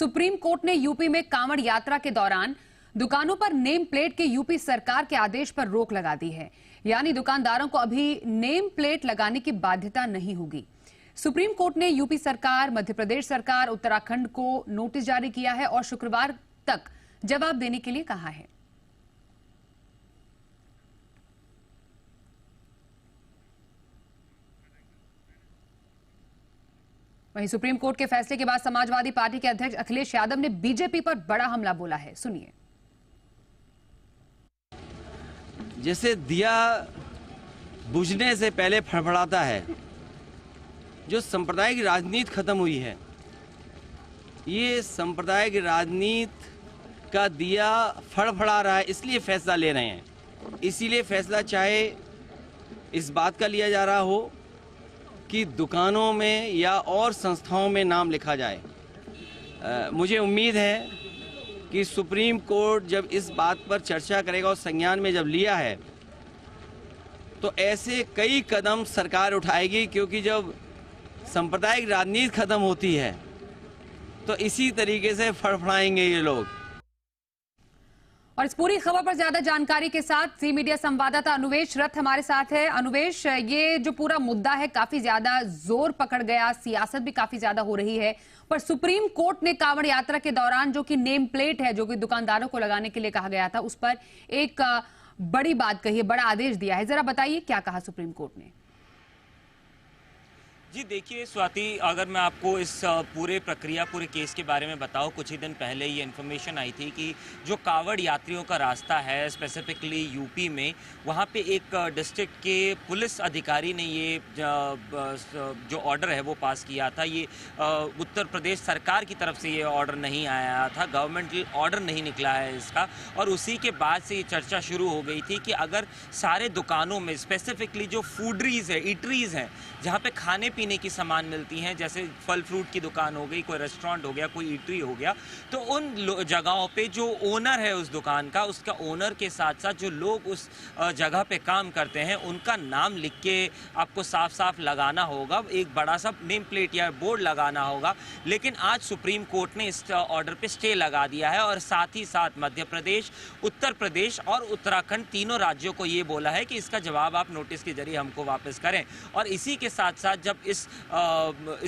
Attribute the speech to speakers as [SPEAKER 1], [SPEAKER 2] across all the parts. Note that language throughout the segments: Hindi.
[SPEAKER 1] सुप्रीम कोर्ट ने यूपी में कांवड़ यात्रा के दौरान दुकानों पर नेम प्लेट के यूपी सरकार के आदेश पर रोक लगा दी है। यानी दुकानदारों को अभी नेम प्लेट लगाने की बाध्यता नहीं होगी। सुप्रीम कोर्ट ने यूपी सरकार, मध्य प्रदेश सरकार, उत्तराखंड को नोटिस जारी किया है और शुक्रवार तक जवाब देने के लिए कहा है। वहीं सुप्रीम कोर्ट के फैसले के बाद समाजवादी पार्टी के अध्यक्ष अखिलेश यादव ने बीजेपी पर बड़ा हमला बोला है। सुनिए।
[SPEAKER 2] जैसे दिया बुझने से पहले फड़फड़ाता है, जो सांप्रदायिक राजनीति खत्म हुई है, ये सांप्रदायिक राजनीति का दिया फड़फड़ा रहा है, इसलिए फैसला ले रहे हैं। इसीलिए फैसला चाहे इस बात का लिया जा रहा हो कि दुकानों में या और संस्थाओं में नाम लिखा जाए। मुझे उम्मीद है कि सुप्रीम कोर्ट जब इस बात पर चर्चा करेगा और संज्ञान में जब लिया है तो ऐसे कई कदम सरकार उठाएगी, क्योंकि जब सांप्रदायिक राजनीति खत्म होती है तो इसी तरीके से फड़फड़ाएंगे ये लोग।
[SPEAKER 1] और इस पूरी खबर पर ज्यादा जानकारी के साथ सी मीडिया संवाददाता अनुवेश रथ हमारे साथ है। अनुवेश, ये जो पूरा मुद्दा है काफी ज्यादा जोर पकड़ गया, सियासत भी काफी ज्यादा हो रही है, पर सुप्रीम कोर्ट ने कांवड़ यात्रा के दौरान जो कि नेम प्लेट है, जो कि दुकानदारों को लगाने के लिए कहा गया था, उस पर एक बड़ी बात कही है, बड़ा आदेश दिया है। जरा बताइए क्या कहा सुप्रीम कोर्ट ने।
[SPEAKER 3] जी देखिए स्वाति, अगर मैं आपको इस पूरे प्रक्रिया, पूरे केस के बारे में बताऊं, कुछ ही दिन पहले ये इन्फॉर्मेशन आई थी कि जो कांवड़ यात्रियों का रास्ता है स्पेसिफिकली यूपी में, वहाँ पे एक डिस्ट्रिक्ट के पुलिस अधिकारी ने ये जो ऑर्डर है वो पास किया था। ये उत्तर प्रदेश सरकार की तरफ से ये ऑर्डर नहीं आया था, गवर्नमेंट ऑर्डर नहीं निकला है इसका। और उसी के बाद से ये चर्चा शुरू हो गई थी कि अगर सारे दुकानों में स्पेसिफिकली जो फूडरीज है, ईटरीज हैं, जहाँ पे खाने पीने की सामान मिलती हैं, जैसे फल फ्रूट की दुकान हो गई, कोई रेस्टोरेंट हो गया, कोई ईटरी हो गया, तो उन जगहों पे जो ओनर है उस दुकान का, उसका ओनर के साथ साथ जो लोग उस जगह पे काम करते हैं उनका नाम लिख के आपको साफ साफ लगाना होगा, एक बड़ा सा नेम प्लेट या बोर्ड लगाना होगा। लेकिन आज सुप्रीम कोर्ट ने इस ऑर्डर पे स्टे लगा दिया है और साथ ही साथ मध्य प्रदेश, उत्तर प्रदेश और उत्तराखंड तीनों राज्यों को ये बोला है कि इसका जवाब आप नोटिस के जरिए हमको वापस करें। और इसी के साथ साथ जब इस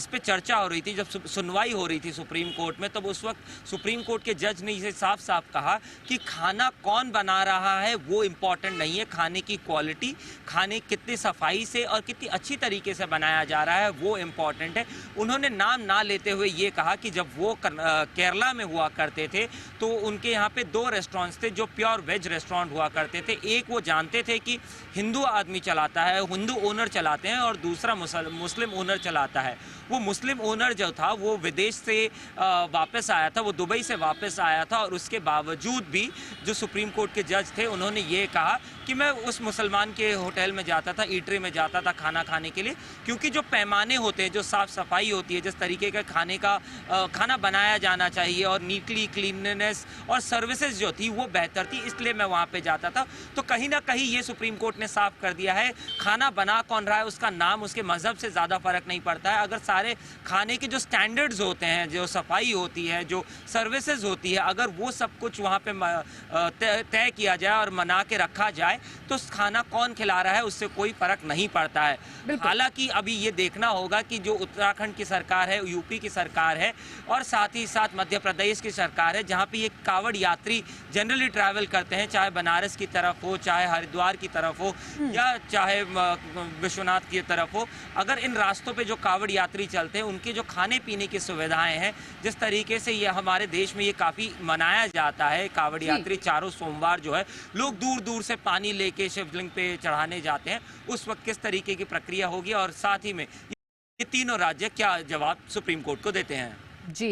[SPEAKER 3] पे चर्चा हो रही थी, जब सुनवाई हो रही थी सुप्रीम कोर्ट में, तब उस वक्त सुप्रीम कोर्ट के जज ने इसे साफ साफ कहा कि खाना कौन बना रहा है वो इम्पोर्टेंट नहीं है, खाने की क्वालिटी, खाने कितनी सफाई से और कितनी अच्छी तरीके से बनाया जा रहा है वो इम्पोर्टेंट है। उन्होंने नाम ना लेते हुए ये कहा कि जब वो केरला में हुआ करते थे तो उनके यहाँ पे 2 रेस्टोरेंट्स थे जो प्योर वेज रेस्टोरेंट हुआ करते थे। एक वो जानते थे कि हिंदू आदमी चलाता है, हिंदू ओनर चलाते हैं, और दूसरा मुस्लिम ओनर चलाता है। वो मुस्लिम ओनर जो था वो विदेश से वापस आया था, वो दुबई से वापस आया था, और उसके बावजूद भी जो सुप्रीम कोर्ट के जज थे उन्होंने ये कहा कि मैं उस मुसलमान के होटल में जाता था, ईटरी में जाता था खाना खाने के लिए, क्योंकि जो पैमाने होते हैं, जो साफ सफाई होती है, जिस तरीके का खाना बनाया जाना चाहिए और नीटली क्लीननेस और सर्विसेज जो थी वो बेहतर थी, इसलिए मैं वहाँ पे जाता था। तो कहीं ना कहीं ये सुप्रीम कोर्ट ने साफ कर दिया है, खाना बना कौन रहा है उसका नाम, उसके मजहब से ज़्यादा फर्क नहीं पड़ता है। अगर सारे खाने के जो स्टैंडर्ड्स होते हैं, जो सफाई होती है, जो सर्विसेज होती है, अगर वो सब कुछ वहाँ पे तय किया जाए और मना के रखा जाए तो खाना कौन खिला रहा है उससे कोई फर्क नहीं पड़ता है। हालांकि अभी ये देखना होगा कि जो उत्तराखंड की सरकार है, यूपी की सरकार है और साथ ही साथ मध्य प्रदेश की सरकार है, जहाँ पे ये कांवड़ यात्री जनरली ट्रैवल करते हैं, चाहे बनारस की तरफ हो, चाहे हरिद्वार की तरफ हो या चाहे विश्वनाथ की तरफ हो, अगर इन रास्तों पे जो कांवड़ यात्री चलते हैं उनके जो खाने पीने की सुविधाएं हैं, जिस तरीके से ये हमारे देश में ये काफी मनाया जाता है, कांवड़ यात्री चारों सोमवार जो है लोग दूर दूर से पानी लेके शिवलिंग पे चढ़ाने जाते हैं, उस वक्त किस तरीके की प्रक्रिया होगी और साथ ही में ये तीनों राज्य क्या जवाब सुप्रीम कोर्ट को देते हैं।
[SPEAKER 1] जी।